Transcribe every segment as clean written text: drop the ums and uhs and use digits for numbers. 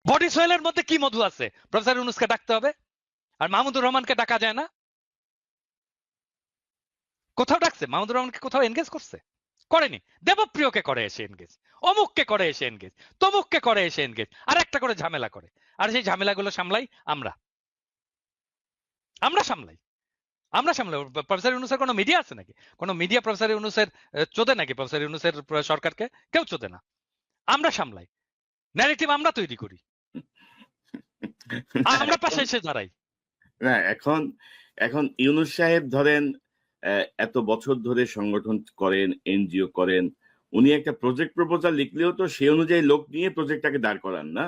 Body সয়েলের মধ্যে কি মধু আছে? প্রফেসর ইউনূসকে ডাকতে হবে, আর মাহমুদুর রহমানকে ডাকা যায় না? কোথাও ডাকছে? মাহমুদুর রহমানকে কোথাও এনগেজ করছে? করেনি। দেবপ্রিয়কে করে এসে এনগেজ, অমুককে করে এসে এনগেজ, তমুককে করে এসে এনগেজ, আর একটা করে ঝামেলা করে। আর সেই ঝামেলাগুলো সামলাই আমরা আমরা সামলাই আমরা সামলাই। প্রফেসর ইউনূসের কোনো মিডিয়া আছে নাকি? কোনো মিডিয়া প্রফেসর ইউনূসের চোদে নাকি? প্রফেসর ইউনূসের সরকারকে কেউ চোদে না। আমরা সামলাই, ন্যারেটিভ আমরা তৈরি করি, আমরা পাশে এসে দাঁড়াই। না, এখন এখন ইউনূস সাহেব ধরেন এত বছর ধরে সংগঠন করেন, এনজিও করেন, উনি একটা প্রজেক্ট প্রপোজাল লিখলেও তো সেই অনুযায়ী লোক নিয়ে প্রজেক্টটাকে দাঁড় করান না।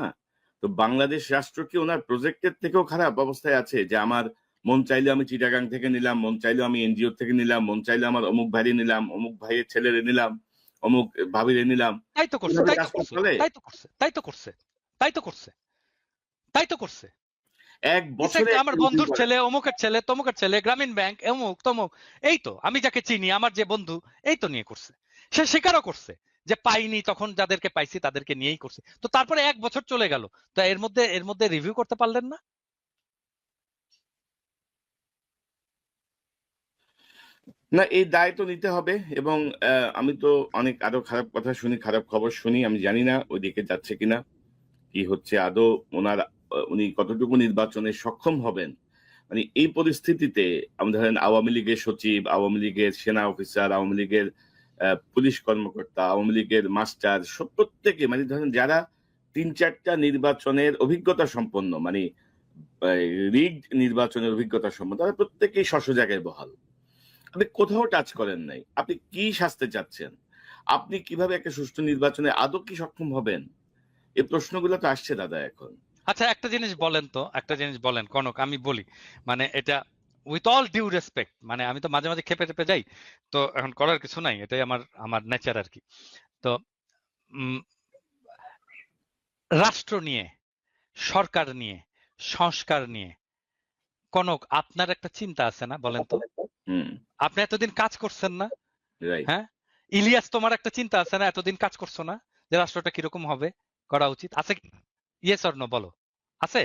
তো বাংলাদেশ রাষ্ট্র কি ওনার প্রজেক্টের থেকেও খারাপ অবস্থায় আছে, যে আমার মন চাইলে আমি চিটাগাং থেকে নিলাম, মন চাইলে আমি এনজিও থেকে নিলাম, মন চাইলে আমার অমুক ভাইরে নিলাম, অমুক ভাইয়ের ছেলেরে নিলাম, অমুক ভাবিরে নিলাম? তাই তো করছে, এভাবে তাই তো কাজটা করছে, চলে? তাই তো করছে, তাই তো করছে, তাই তো করছে, তাই তো করছে। এক বছরে আমার একটা মিটিং বন্ধুর করে। ছেলে, অমুকের ছেলে, তমুকের ছেলে, গ্রামীণ ব্যাংক, অমুক তমুক, এই তো আমি যাকে চিনি, আমার যে বন্ধু, এই তো নিয়ে করছে। সে স্বীকারও করছে যে পাইনি, তখন যাদেরকে পাইছি তাদেরকে নিয়েই করছে। তো তারপরে 1 বছর চলে গেল, তো এর মধ্যে রিভিউ করতে পারলেন না? না, এই দায় তো নিতে হবে। এবং আমি তো অনেক আরো খারাপ কথা শুনি, খারাপ খবর শুনি। আমি জানি না ওইদিকে যাচ্ছে কিনা, কি হচ্ছে আদৌ ওনার, উনি কতটুকু নির্বাচনে সক্ষম হবেন। মানে এই পরিস্থিতিতে আমি ধরেন আওয়ামী লীগের সচিব, আওয়ামী লীগের সেনা অফিসার, আওয়ামী লীগের পুলিশ কর্মকর্তা, আওয়ামী লীগের মাস্টার, সব প্রত্যেকে, মানে ধরেন যারা 3-4টা নির্বাচনের অভিজ্ঞতা সম্পন্ন, মানে রিগড নির্বাচনের অভিজ্ঞতা সম্পন্ন, তারা প্রত্যেকেই স্ব জায়গায় বহাল। আপনি কোথাও টাচ করেন নাই। আপনি কি শাস্তে চাচ্ছেন? আপনি কিভাবে একটা সুষ্ঠু নির্বাচনে আদৌ কি সক্ষম হবেন? এই প্রশ্নগুলো তো আসছে দাদা এখন। আচ্ছা, একটা জিনিস বলেন তো, একটা জিনিস বলেন কনক, আমি বলি, মানে এটা উইথ অল ডিউ রেসপেক্ট, মানে আমি তো মাঝে মাঝে খেপে টেপে যাই, তো এখন করার কিছু নাই, এটাই আমার আমার নেচার আর কি। তো রাষ্ট্র নিয়ে, সরকার নিয়ে, সংস্কার নিয়ে কনক আপনার একটা চিন্তা আছে না? বলেন তো, আপনি এতদিন কাজ করছেন না? হ্যাঁ, ইলিয়াস, তোমার একটা চিন্তা আছে না? এতদিন কাজ করছো না যে রাষ্ট্রটা কিরকম হবে, করা উচিত আছে কি? ইয়েস অর নো বলো, আছে?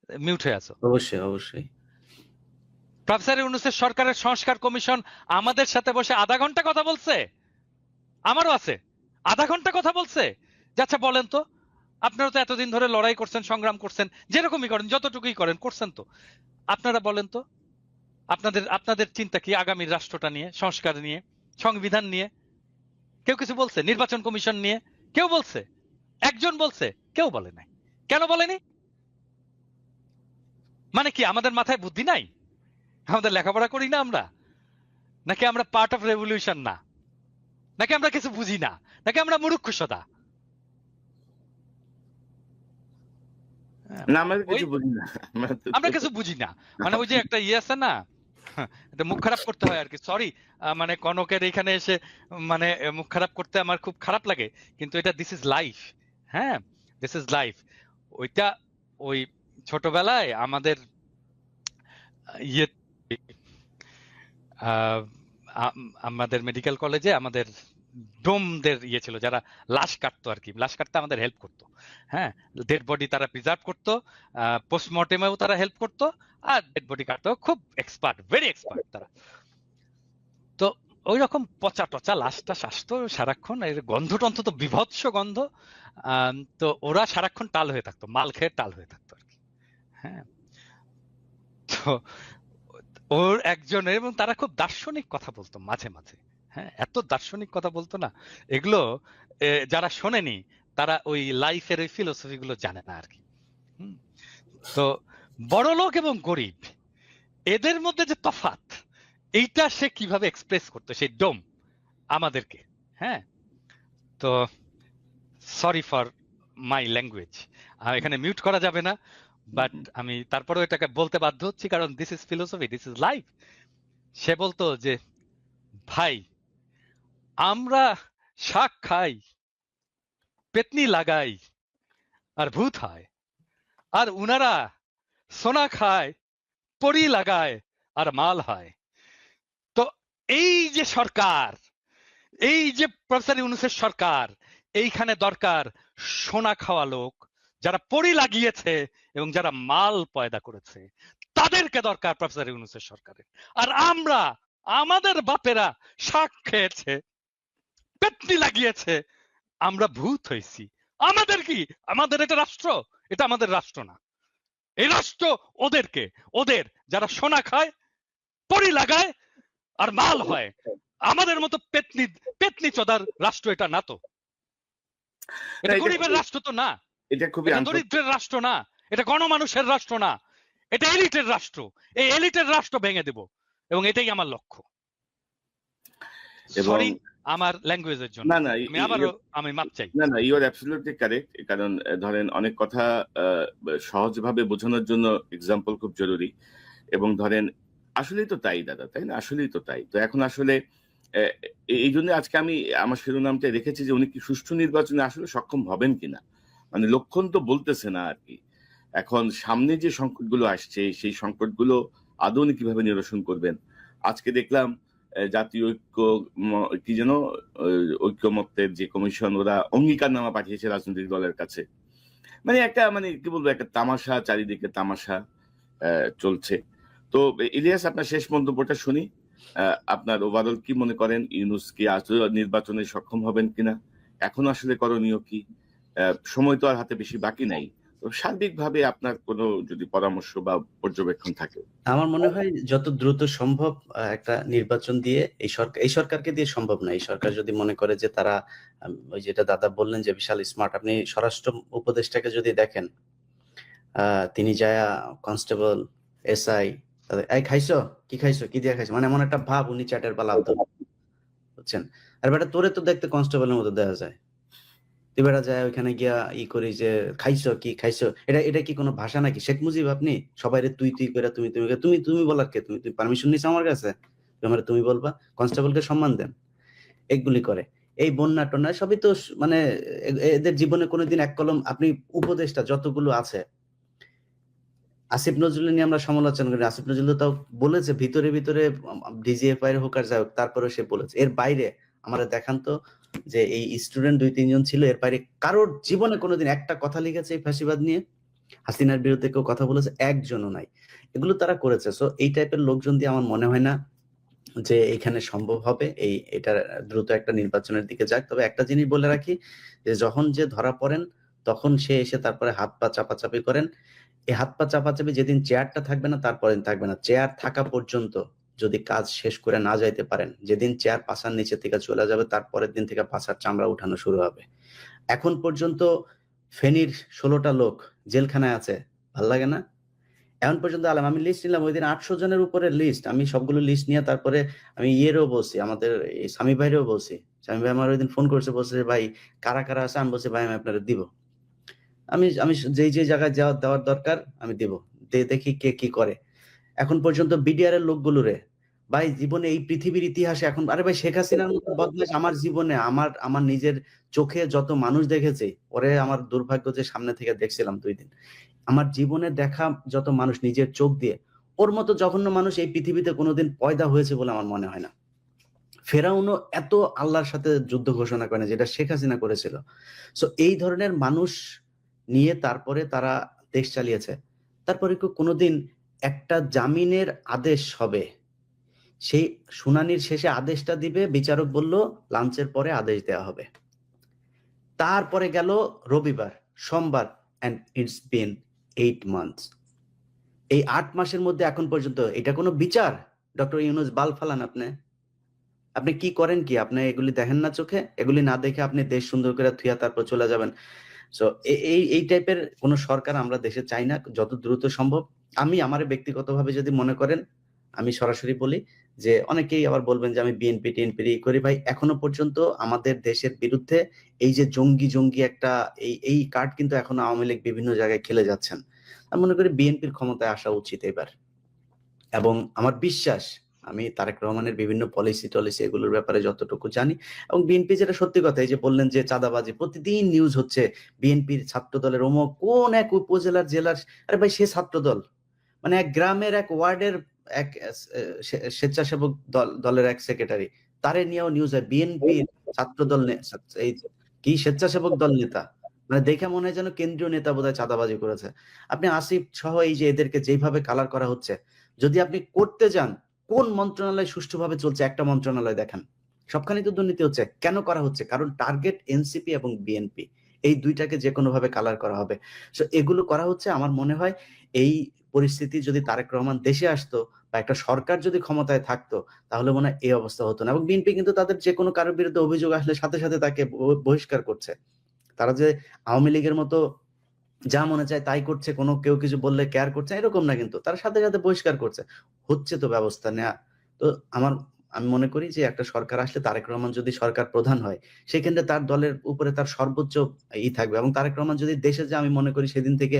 মিউট হয়ে আছো। অবশ্যই অবশ্যই। প্রফেসর ইউনূসের সরকারের সংস্কার কমিশন আমাদের সাথে বসে আধা ঘন্টা কথা বলছে, আমারও আছে, আধা ঘন্টা কথা বলছে। আচ্ছা বলেন তো, আপনারা তো এতদিন ধরে লড়াই করছেন, সংগ্রাম করছেন, যেরকমই করেন, যতটুকুই করেন, করছেন তো, আপনারা বলেন তো আপনাদের আপনাদের চিন্তা কি আগামী রাষ্ট্রটা নিয়ে, সংস্কার নিয়ে, সংবিধান নিয়ে? কেউ কিছু বলছে? নির্বাচন কমিশন নিয়ে কেউ বলছে? একজন বলছে? কেউ বলে নাই। কেন বলেনি? মানে কি আমাদের মাথায় বুদ্ধি নাই? আমাদের লেখাপড়া করি না আমরা? নাকি আমরা পার্ট অফ রেভলিউশন না? নাকি আমরা কিছু বুঝি না? নাকি আমরা মূর্খ সদা? না, আমরা কিছু বুঝি না। আমরা কিছু বুঝি না, মানে ওই যে একটা ইয়ে আছে না, এটা মুখ খারাপ করতে হয় আর কি, সরি, মানে কনকের এখানে এসে মানে মুখ খারাপ করতে আমার খুব খারাপ লাগে, কিন্তু এটা দিস ইজ লাইফ। হ্যাঁ, দিস ইজ লাইফ। ওইটা ওই ছোটবেলায় আমাদের ইয়ে আমাদের মেডিকেল কলেজে আমাদের ডোমদের ইয়ে ছিল, যারা লাশ কাটতো আর কি, লাশ কাটতে আমাদের হেল্প করতো। হ্যাঁ, ডেড বডি তারা প্রিজার্ভ করতো, পোস্টমর্টেমেও তারা হেল্প করতো, আর ডেড বডি কাটতেও খুব এক্সপার্ট, ভেরি এক্সপার্ট তারা। তো ওই রকম পচা টচা লাশটা আসতো সারাক্ষণ, এর গন্ধ টন্ধ তো বিভৎস গন্ধ। তো ওরা সারাক্ষণ টাল হয়ে থাকতো, মাল খেয়ে টাল হয়ে থাকতো আর কি। হ্যাঁ, তো ওর একজনের, এবং তারা খুব দার্শনিক কথা বলতো মাঝে মাঝে। হ্যাঁ, এত দার্শনিক কথা বলতো না, এগুলো যারা শোনেনি তারা ওই লাইফের ওই ফিলোসফি গুলো জানে না আর কি। তো বড়লোক এবং গরিব, এদের মধ্যে যে তফাৎ, এইটা সে কিভাবে এক্সপ্রেস করতো সেই ডোম আমাদেরকে। হ্যাঁ, তো সরি ফর মাই ল্যাঙ্গুয়েজ, এখানে মিউট করা যাবে না, বাট আমি তারপরেও এটাকে বলতে বাধ্য হচ্ছি, কারণ this is philosophy, this is life. সে বলতো যে ভাই, আমরা শাক খাই, পেতনি লাগাই, আর ভূত হয়, আর উনারা সোনা খায়, পরি লাগায়, আর মাল হয়। তো এই যে সরকার, এই যে প্রফেসর ইউনূসের সরকার, এইখানে দরকার সোনা খাওয়া লোক, যারা পড়ি লাগিয়েছে এবং যারা মাল পয়দা করেছে, তাদেরকে দরকার প্রফেসর ইউনূসের সরকারের। আর আমরা, আমাদের বাপেরা শাক খেয়েছে, পেতনি লাগিয়েছে, আমরা ভূত হয়েছি। আমাদের কি? আমাদের এটা রাষ্ট্র? এটা আমাদের রাষ্ট্র না। এই রাষ্ট্র ওদেরকে, ওদের যারা সোনা খায়, পড়ি লাগায় আর মাল হয়। আমাদের মতো পেতনি পেতনি চোদার রাষ্ট্র এটা না তো। এটা গরিবের রাষ্ট্র তো না, এটা খুবই এটা দরিদ্রের রাষ্ট্র না, এটা গণমানুষের রাষ্ট্র না, এটা এলিটের রাষ্ট্র। এই এলিটের রাষ্ট্র ভেঙে দেব, এবং এটাই আমার লক্ষ্য। সরি আমার ল্যাঙ্গুয়েজের জন্য, না আমি মাপ চাই। না ইউ আর অ্যাবসলিউটলি কারেক্ট। কারণ ধরেন অনেক কথা সহজভাবে বোঝানোর জন্য এক্সাম্পল খুব জরুরি। এবং ধরেন আসলেই তো তাই দাদা, তাই না? আসলেই তো তাই। তো এখন আসলে এই জন্য আজকে আমি আমার শিরোনামটা রেখেছি যে উনি কি সুষ্ঠু নির্বাচনে আসলে সক্ষম হবেন কিনা। মানে লক্ষণ তো বলতেছে না আর কি। এখন সামনে যে সংকটগুলো আসছে, সেই সংকটগুলো আদৌ উনি কিভাবে নিরসন করবেন। আজকে দেখলাম জাতীয় ঐক্য কি যেন ঐক্যমত্যের যে কমিশন, ওরা অঙ্গীকারনামা পাঠিয়েছে রাজনৈতিক দলের কাছে। মানে একটা, মানে কি বলবো, একটা তামাশা, চারিদিকে তামাশা চলছে। তো ইলিয়াস, আপনার শেষ মন্তব্যটা শুনি। আপনার ওভারঅল কি মনে করেন, ইউনূস কি আসলে নির্বাচনে সক্ষম হবেন কিনা? এখন আসলে করণীয় কি? সময় তো আর হাতে বেশি বাকি নাই। তো সার্বিকভাবে আপনার কোনো যদি পরামর্শ বা পর্যবেক্ষণ থাকে। আমার মনে হয় যত দ্রুত সম্ভব একটা নির্বাচন দিয়ে, এই সরকারকে দিয়ে সম্ভব না। এই সরকার যদি মনে করে যে তারা, ওই যেটা দাদা বললেন যে বিশাল স্মার্ট, আপনি স্বরাষ্ট্র উপদেষ্টাকে যদি দেখেন, তিনি যায়া কনস্টেবল, এসআই, এই খাইছো কি, খাইছো কি দিয়ে খাইছো, মানে এমন একটা ভাব, উনি চ্যাটের পালা বুঝছেন। আর বেটা তোরে তো দেখতে কনস্টেবলের মতো দেখা যায়, তুই বেটা যায় ওইখানে গিয়া করি যে খাইছো কি, খাইছো, এটা কি কোনো ভাষা নাকি? শেখ মুজিব আপনি সবাই তুই তুই করে, তুমি তুমি তুমি তুমি বলার কে? তুমি পারমিশন নিছো আমার কাছে? আমার তুমি বলবা? কনস্টেবলকে সম্মান দেন। এগুলি করে এই বন্যা টন্যা সবই তো মানে এদের জীবনে কোনোদিন এক কলম, আপনি উপদেশটা যতগুলো আছে, আসিফ নজরুল নিয়ে আমরা সমালোচনা করি, আসিফ নজরুল তাও বলেছে ভিতরে ভিতরে ডিজিএফআই হোক আর যাই হোক, তারপরে সে বলেছে। এর বাইরে আমরা দেখান তো যে এই স্টুডেন্ট 2-3 জন ছিল, এর বাইরে কারোর জীবনে কোনোদিন একটা কথা লিখেছে এই ফ্যাসিবাদ নিয়ে? হাসিনার বিরুদ্ধে কেউ কথা বলেছে? একজনও নাই। এগুলো তারা করেছে। সো এই টাইপের লোকজন দিয়ে আমার মনে হয় না যে এখানে সম্ভব হবে এটা দ্রুত একটা নির্বাচনের দিকে যাক। তবে একটা জিনিস বলে রাখি, যে যখন যে ধরা পড়েন তখন সে এসে তারপরে হাত পা চাপাচাপি করেন। এই হাত পা চাপাচাপি যেদিন চেয়ারটা থাকবে না, তারপরে থাকবে না। চেয়ার থাকা পর্যন্ত যদি কাজ শেষ করে না যাইতে পারেন, যেদিন চেয়ার পাছার নিচে থেকে চলে যাবে, তারপরের দিন থেকে পাছার চামড়া উঠানো শুরু হবে। এখন পর্যন্ত ফেনীর 16টা লোক জেলখানায় আছে, ভাল লাগে না? এখন পর্যন্ত আলাম, আমি লিস্ট নিলাম ওই দিন 800 জনের উপরে লিস্ট। আমি সবগুলো লিস্ট নিয়ে তারপরে আমি ইয়েরও বলছি, আমাদের স্বামী ভাইরেও বলছি। স্বামী ভাই আমার ওই দিন ফোন করছে, বলছে ভাই কারা কারা আছে? আমি বলছি ভাই আমি আপনারা দিব, আমি আমি যে জায়গায় দেওয়ার দরকার আমি দিব, দেখি কে কি করে। এখন পর্যন্ত বিডিআর এর লোকগুলো রে ভাই, জীবনে এই পৃথিবীর ইতিহাসে এখন, আরে ভাই শেখ হাসিনার মতো বদমাশ আমার জীবনে, আমার নিজের চোখে যত মানুষ দেখেছি, ওরে আমার দুর্ভাগ্য যে সামনে থেকে দেখছিলাম 2 দিন। আমার জীবনে দেখা যত মানুষ নিজের চোখ দিয়ে, ওর মতো জঘন্য মানুষ এই পৃথিবীতে কোনোদিন পয়দা হয়েছে বলে আমার মনে হয় না। ফেরাউনও এত আল্লাহর সাথে যুদ্ধ ঘোষণা করে না যেটা শেখ হাসিনা করেছিল। সো এই ধরনের মানুষ নিয়ে তারপরে তারা দেশ চালিয়েছে। তারপরে কোনোদিন একটা জামিনের আদেশ হবে, সেই শুনানির শেষে আদেশটা দিবে, বিচারক বলল লাঞ্চের পরে আদেশ দেওয়া হবে। তারপরে গেল রবিবার, সোমবার, and it's been 8 months। এই 8 মাসের মধ্যে এখন পর্যন্ত এটা কোনো বিচার? ডক্টর ইউনূস বাল ফালান আপনি কি করেন কি? আপনি এগুলি দেখেন না চোখে? এগুলি না দেখে আপনি দেশ সুন্দর করে থুইয়া তারপর চলে যাবেন। সো এই টাইপের কোন সরকার আমরা দেশে চাই না। যত দ্রুত সম্ভব, আমি আমার ব্যক্তিগতভাবে যদি মনে করেন, আমি সরাসরি বলি যে অনেকেই আবার বলবেন যে আমি বিএনপি টিএনপি করি। ভাই এখনো পর্যন্ত আমাদের দেশের বিরুদ্ধে এই যে জঙ্গি একটা এই কার্ড কিন্তু এখনো আওয়ামী লীগ বিভিন্ন জায়গায় খেলে যাচ্ছেন। আমি মনে করি বিএনপির ক্ষমতায় আসা উচিত এবার। এবং আমার বিশ্বাস, আমি তারেক রহমানের বিভিন্ন পলিসি টলিসি এগুলোর ব্যাপারে যতটুকু জানি, এবং বিএনপি যেটা সত্যি কথা, এই যে বললেন যে চাঁদাবাজি, প্রতিদিন নিউজ হচ্ছে বিএনপির ছাত্র দলের অমুক কোন এক উপজেলার জেলার, আরে ভাই সে ছাত্র দল, মানে এক গ্রামের এক ওয়ার্ডের এক স্বেচ্ছাসেবক দলের এক সেক্রেটারি, তারে নিয়েও নিউজ হয় বিএনপির ছাত্র দল এই কি স্বেচ্ছাসেবক দল নেতা। মানে দেখে মনে হয় যেন কেন্দ্রীয় নেতা বোধহয় চাঁদাবাজি করেছে। আপনি আসিফ সহ এই যে এদেরকে যেইভাবে কালার করা হচ্ছে, যদি আপনি করতে যান, কোন মন্ত্রণালয় সুষ্ঠুভাবে চলছে একটা মন্ত্রণালয় দেখান। সবখানেই তো দুর্নীতি হচ্ছে। কেন করা হচ্ছে? কারণ টার্গেট এনসিপি এবং বিএনপি। এই ২ টাকে যেকোনোভাবে কালার করা হবে। সো এগুলো করা হচ্ছে। আমার মনে হয় এই পরিস্থিতি যদি তারেক রহমান দেশে আসতো বা একটা সরকার যদি ক্ষমতায় থাকতো, তাহলে মনে হয় এই অবস্থা হতো না। এবং বিএনপি কিন্তু তাদের যেকোনো কারোর বিরুদ্ধে অভিযোগ আসলে সাথে, সাথে তাকে বহিষ্কার করছে। তারা যে আওয়ামী লীগের মতো যা মনে চায় তাই করছে, কোনো কেউ কিছু বললে কেয়ার করছে না, এরকম না কিন্তু। তারা সাথে, সাথে বহিষ্কার করছে। হচ্ছে তো ব্যবস্থা নেয়া। তো আমি মনে করি যে একটা সরকার আসলে তারেক রহমান যদি সরকার প্রধান হয়, সেক্ষেত্রে তার দলের উপরে তার সর্বোচ্চ থাকবে। এবং তারেক রহমান যদি দেশে যায়, আমি মনে করি সেদিন থেকে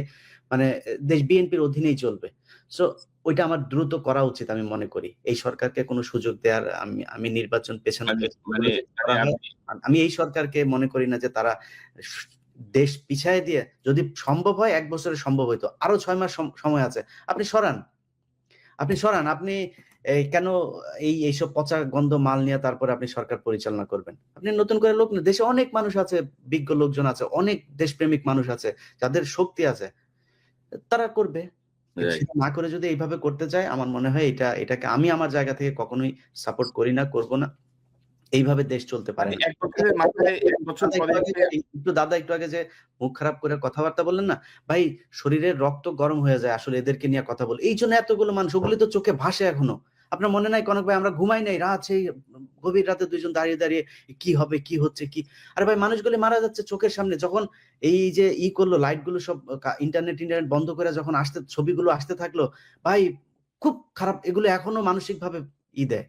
মানে দেশ বিএনপির অধীনেই চলবে। সো ওইটা আমার দ্রুত করা উচিত আমি মনে করি। এই সরকারকে কোনো সুযোগ দেয়ার আমি নির্বাচন পেছনে মানে এগুলো মানে যদি মানে করা হয়, আপনি আমি এই সরকারকে মনে করি না যে তারা দেশ পিছায় দিয়ে, যদি সম্ভব হয় ১ বছরে সম্ভব হইতো। আরো ৬ মাস সময় আছে। আপনি সরান। আপনি সরান। আপনি কেন এইসব পচা গন্ধ মাল নিয়ে তারপরে আপনি সরকার পরিচালনা করবেন? আপনি নতুন করে লোক নেন। দেশে অনেক মানুষ আছে, বিজ্ঞ লোকজন আছে, অনেক দেশপ্রেমিক মানুষ আছে, যাদের শক্তি আছে। তারা করবে। কিন্তু রাইট। সেটা না করে যদি এইভাবে করতে চায়, আমার মনে হয় এটাকে আমি আমার জায়গা থেকে কখনোই সাপোর্ট করি না, করব না। এইভাবে দেশ চলতে পারে মানে না। ১ বছরের মাথায় ১ বছর পরে এসে দাদা একটু আগে যে মুখ খারাপ করে কথাবার্তা বললেন না? ভাই, শরীরের রক্ত গরম হয়ে যায় আসলে এদেরকে নিয়ে কথা বলে। এইজন্য এতগুলো মানুষ, ওগুলি তো চোখে ভাসে এখনো। আপনার মনে নাই কনক ভাই, আমরা ঘুমাই নাই, রাত সেই গভীর রাতে ২ জন দাঁড়িয়ে, দাঁড়িয়ে কি হবে, কি হচ্ছে, কি? আরে ভাই, মানুষগুলি মারা যাচ্ছে চোখের সামনে। যখন এই যে করলো, লাইট গুলো সব ইন্টারনেট বন্ধ করে যখন ছবিগুলো আসতে থাকলো, ভাই খুব খারাপ। এগুলো এখনো মানসিকভাবে দেয়।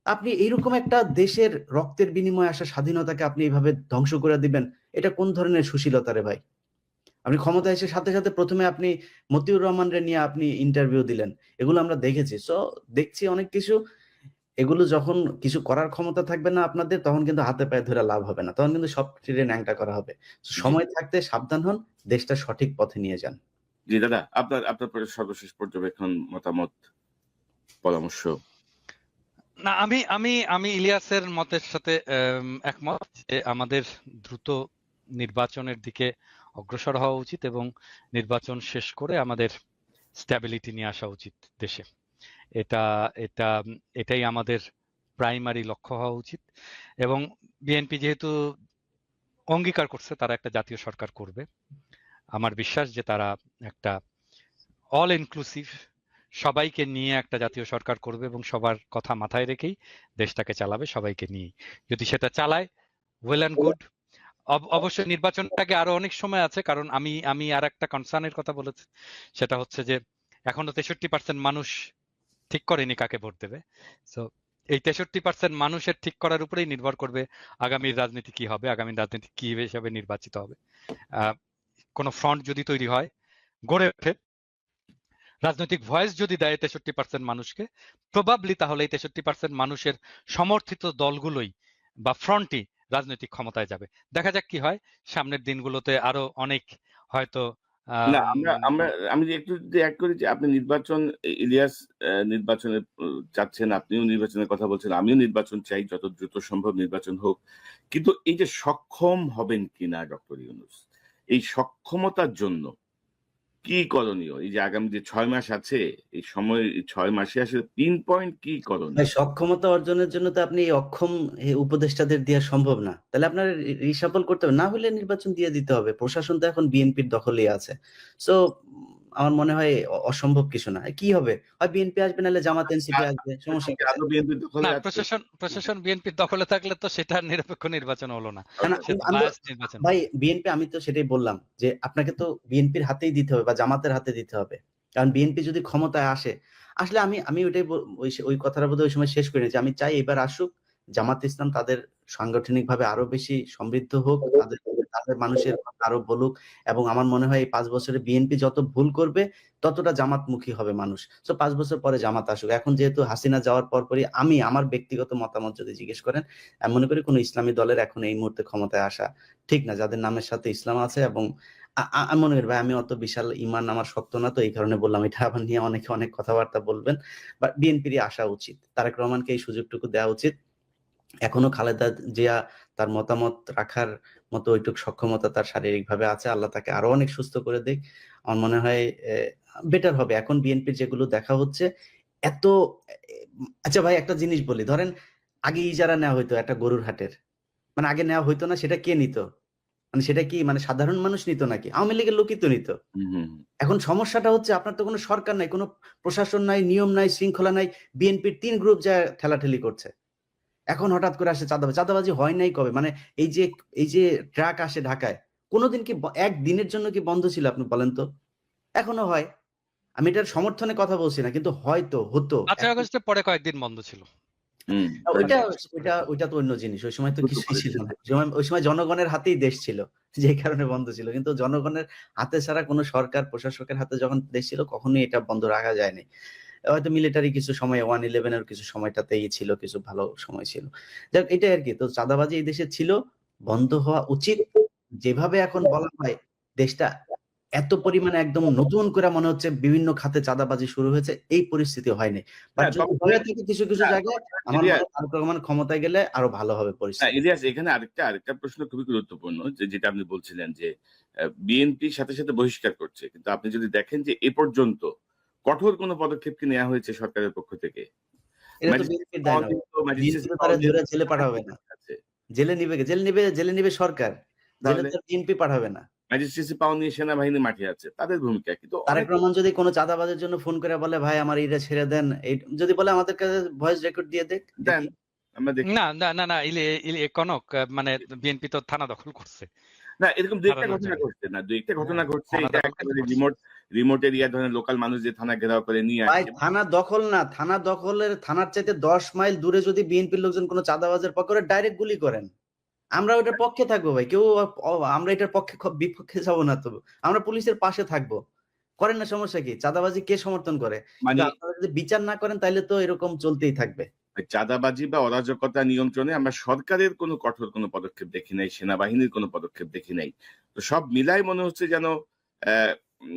আপনি এইরকম একটা দেশের রক্তের বিনিময়ে আসা স্বাধীনতাকে আপনি এইভাবে ধ্বংস করে দিবেন। এটা কোন ধরনের সুশীলতা রে ভাই? আপনি ক্ষমতায় এসে সাথে, সাথে ১ম এ আপনি মতিউর রহমানরে নিয়ে আপনি ইন্টারভিউ দিলেন। এগুলো আমরা দেখেছি। সো দেখছি অনেক কিছু। এগুলো যখন কিছু করার ক্ষমতা থাকবে না আপনাদের, তখন কিন্তু হাতে পায়ে ধরে লাভ হবে না। তখন কিন্তু সব ছিঁড়ে ন্যাংটা করা হবে। জি, সময় থাকতে সাবধান হন, দেশটা সঠিক পথে নিয়ে যান। জি দাদা আপনার সর্বশেষ পর্যবেক্ষণ, মতামত, পরামর্শ। না, আমি আমি আমি ইলিয়াসের মতের সাথে একমত যে আমাদের দ্রুত নির্বাচনের দিকে অগ্রসর হওয়া উচিত এবং নির্বাচন শেষ করে আমাদের স্ট্যাবিলিটি নিয়ে আসা উচিত দেশে। এটা এটা এটাই আমাদের প্রাইমারি লক্ষ্য হওয়া উচিত। এবং বিএনপি যেহেতু অঙ্গীকার করছে তারা একটা জাতীয় সরকার করবে, আমার বিশ্বাস যে তারা একটা অল ইনক্লুসিভ, সবাইকে নিয়ে একটা জাতীয় সরকার করবে এবং সবার কথা মাথায় রেখেই দেশটাকে চালাবে, সবাইকে নিয়ে। যদি সেটা চালায়, ওয়েল অ্যান্ড গুড। অবশ্যই নির্বাচনটাকে আরো অনেক সময় আছে, কারণ আমি আর একটা কনসার্নের কথা বলেছি, সেটা হচ্ছে যে এখনো 63% মানুষ ঠিক করেনি কাকে ভোট দেবে। সো এই 63% মানুষের ঠিক করার উপরেই নির্ভর করবে আগামীর রাজনীতি কি হবে, আগামীর রাজনীতি কি হিসেবে নির্বাচিত হবে। কোন ফ্রন্ট যদি তৈরি হয়, গড়ে ওঠে, রাজনৈতিক ভয়েস যদি দেয় 63% মানুষকে, প্রবাবলি তাহলে এই 63% মানুষের সমর্থিত দলগুলোই বা ফ্রন্টই রাজনৈতিক ক্ষমতায় যাবে। দেখা যাক কি হয় সামনের দিনগুলোতে। আরো অনেক হয়তো না আমি একটু যদি এড করি যে আপনি নির্বাচন, ইলিয়াস নির্বাচনে চাচ্ছেন, আপনিও নির্বাচনের কথা বলছেন, আমিও নির্বাচন চাই, যত দ্রুত সম্ভব নির্বাচন হোক। কিন্তু এই যে সক্ষম হবেন কিনা ডক্টর ইউনূস, এই সক্ষমতার জন্য কি করণীয়? এই যে আগামী যে ৬ মাস আছে, এই সময় ৬ মাসে আসলে পিন পয়েন্ট কি ভাই, করণীয়? সক্ষমতা অর্জনের জন্য তো আপনি এই অক্ষম উপদেষ্টাদের দেওয়া সম্ভব না। তাহলে আপনার রিশাফল করতে হবে। না হলে নির্বাচন দিয়ে দিতে হবে। প্রশাসন তো এখন বিএনপির দখলেই আছে। সো আমার মনে হয় অসম্ভব কিছু না। কি হবে? হয় বিএনপি আসবে, নাহলে জামাত এনসিপি আসবে। সমস্যা কি কোথায়? আদৌ বিএনপির দখলে না, আছে? প্রশাসন বিএনপির দখলে থাকলে তো সেটা নিরপেক্ষ নির্বাচন হলো না, না, না, সে তো আমি তো বায়াস নির্বাচন ভাই, হলো। বিএনপি, আমি তো সেটাই বললাম যে আপনাকে তো বিএনপির হাতেই দিতে হবে বা জামাতের হাতে দিতে হবে। কারণ বিএনপি যদি ক্ষমতায় আসে, আসলে আমি ওইটাই ওই কথাটা বোধহয় ওই সময় শেষ করে নিয়েছি। আমি চাই এবার আসুক জামাত ইসলাম, তাদের সাংগঠনিকভাবে আরো বেশি সমৃদ্ধ হোক, তাদের মানুষের কথা আরো বলুক। এবং আমার মনে হয় এই ৫ বছরে বিএনপি যত ভুল করবে, ততটা জামাতমুখী হবে মানুষ। সো ৫ বছর পরে জামাত আসুক। এখন যেহেতু হাসিনা যাওয়ার পরপরই, আমার ব্যক্তিগত মতামত যদি জিজ্ঞেস করেন, আমি মনে করি কোন ইসলামী দলের এখন এই মুহূর্তে ক্ষমতায় আসা ঠিক না, যাদের নামের সাথে ইসলাম আছে। এবং আমি মনে করি ভাই, আমি অত বিশাল ঈমান আমার শক্ত না, তো এই কারণে বললাম। এটা আবার নিয়ে অনেকে অনেক কথাবার্তা বলবেন। বাট বিএনপিরই আসা উচিত। তারেক রহমানকে এই সুযোগটুকু দেওয়া উচিত। এখনো খালেদা জিয়া তার মতামত রাখার মতো ওইটুক সক্ষমতা তার শারীরিকভাবে আছে। আল্লাহ তাকে আরো অনেক সুস্থ করে দিক। আমার মনে হয় বেটার হবে। এখন বিএনপির যেগুলো দেখা হচ্ছে এত আচ্ছা ভাই একটা জিনিস বলি, ধরেন আগে ইজারা নেওয়া হইতো একটা গরুর হাটের, মানে আগে নেওয়া হইতো না, সেটা কে নিত? মানে সেটা কি মানে সাধারণ মানুষ নিত নাকি? আওয়ামী লীগের লোকই তো নিত। এখন সমস্যাটা হচ্ছে আপনার তো কোনো সরকার নাই, কোনো প্রশাসন নাই, নিয়ম নাই, শৃঙ্খলা নাই। বিএনপির 3 গ্রুপ যা ঠেলাঠেলি করছে। এখন হঠাৎ করে আসে চাঁদাবাজি। চাঁদাবাজি হয় নাই কবে? মানে এই যে ট্রাক আসে ঢাকায়, কোনোদিন কি একদিনের জন্য কি বন্ধ ছিল আপনি বলেন তো? এখনো হয়। আমি এটার সমর্থনে কথা বলছি না, কিন্তু হয়তো হতো। 5ই আগস্টের পরে কয়েকদিন বন্ধ ছিল। ওইটা 5ই আগস্টের পরে। ওইটা তো অন্য জিনিস। ওই সময় তো কিছুই ছিল না। ওই সময় জনগণের হাতেই দেশ ছিল। যে কারণে বন্ধ ছিল। কিন্তু জনগণের হাতে ছাড়া কোনো সরকার প্রশাসকের হাতে যখন দেশ ছিল কখনোই এটা বন্ধ রাখা যায়নি। হয়তো মিলিটারি কিছু সময় 111 এর কিছু সময়টাতেই ছিল, কিছু ভালো সময় ছিল। যাক এটাই আরকি। তো চাঁদাবাজি এই দেশে ছিল, বন্ধ হওয়া উচিত। যেভাবে এখন বলা হয় দেশটা এত পরিমাণে একদম নতুন করে মনে হচ্ছে বিভিন্ন খাতে চাঁদাবাজি শুরু হয়েছে, এই পরিস্থিতি হয়নি। বাট যদি হয়ে থাকে কিছু, কিছু জায়গায় আমার মনে হয় তারেক রহমান ক্ষমতায় গেলে আরো ভালো হবে পরিস্থিতি। ইলিয়াস, এখানে আরেকটা প্রশ্ন খুবই গুরুত্বপূর্ণ, যেটা আপনি বলছিলেন যে বিএনপির সাথে সাথে বহিষ্কার করছে, কিন্তু আপনি যদি দেখেন যে এ পর্যন্ত কঠোর কোনো পদক্ষেপ কি নেওয়া হয়েছে সরকারের পক্ষ থেকে? এটা তো বিএনপির দায় না। বিএনপি তো তারা ধরে জেলে পাঠাবে না। জেলে নিবে সরকার। জেলে তো বিএনপি পাঠাবে না। ম্যাজিস্ট্রেসি পাওয়া নিয়ে সেনাবাহিনী মাঠে আছে, তাদের ভূমিকা কিন্তু তারেক রহমান যদি কোনো চাঁদাবাজের জন্য ফোন করে বলে ভাই আমার এটা ছেড়ে দেন, এই যদি বলে আমাদের কাছে ভয়েস রেকর্ড দিয়ে দেখ, দেন, আমরা দেখি। না কনক, মানে বিএনপি তো থানা দখল করছে। না, এরকম দুই একটা ঘটনা ঘটছে না, দুই একটা ঘটনা ঘটছে। এটা একেবারে রিমোট এরিয়া, ধরেন লোকাল মানুষ যে থানা ঘেরাও করে নিয়ে ভাই আসে। থানা দখল না, থানা দখলের থানার চাইতে 10 মাইল দূরে যদি বিএনপির লোকজন কোনো চাঁদাবাজের পকেটে ডাইরেক্ট গুলি করেন, আমরা ওটার পক্ষে থাকবো ভাই। কেউ আমরা এটার পক্ষে বিপক্ষে যাবো না। তো আমরা পুলিশের পাশে থাকবো। করেন না, সমস্যা কি? চাঁদাবাজি কে সমর্থন করে? মানে আপনারা যদি বিচার না করেন তাহলে তো এরকম চলতেই থাকবে। চাঁদাবাজি বা অরাজকতা নিয়ন্ত্রণে আমরা সরকারের কোনো কঠোর কোনো পদক্ষেপ দেখি নাই, সেনাবাহিনীর কোনো পদক্ষেপ দেখি নাই। তো সব মিলাই মনে হচ্ছে যেন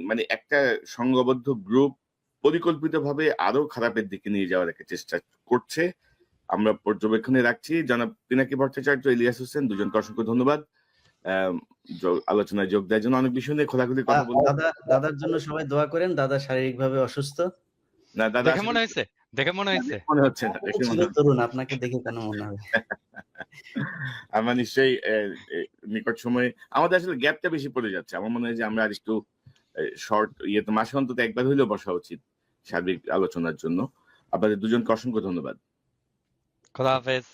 মানে একটা সংঘবদ্ধ গ্রুপ পরিকল্পিতভাবে আরো খারাপের দিকে নিয়ে যাওয়ার একটা চেষ্টা করছে। আমরা পর্যবেক্ষণে রাখছি। জনাব পিনাকি ভট্টাচার্য, ইলিয়াস হোসেন, দুজনকে অসংখ্য ধন্যবাদ আলোচনায় যোগ দেওয়ার জন্য। অনেক বিষয় নিয়ে খোলাখুলি কথা বলবো। দাদার জন্য সবাই দোয়া করেন। দাদা শারীরিকভাবে অসুস্থ। না দাদা, দেখে মনে হয়েছে মনে হচ্ছে না, দেখে মনে হচ্ছে। তরুণ, আপনাকে দেখে কেন মনে হবে? আমরা নিশ্চয়ই নিকট সময়ে আমাদের আসলে গ্যাপটা বেশি পড়ে যাচ্ছে। আমার মনে হয় যে আমরা আর একটু শর্ট ইয়েতে মাসে অন্তত একবার হইলেও বসা উচিত সার্বিক আলোচনার জন্য। আপনাদের দুজনকে অসংখ্য ধন্যবাদ। খোদা হাফেজ।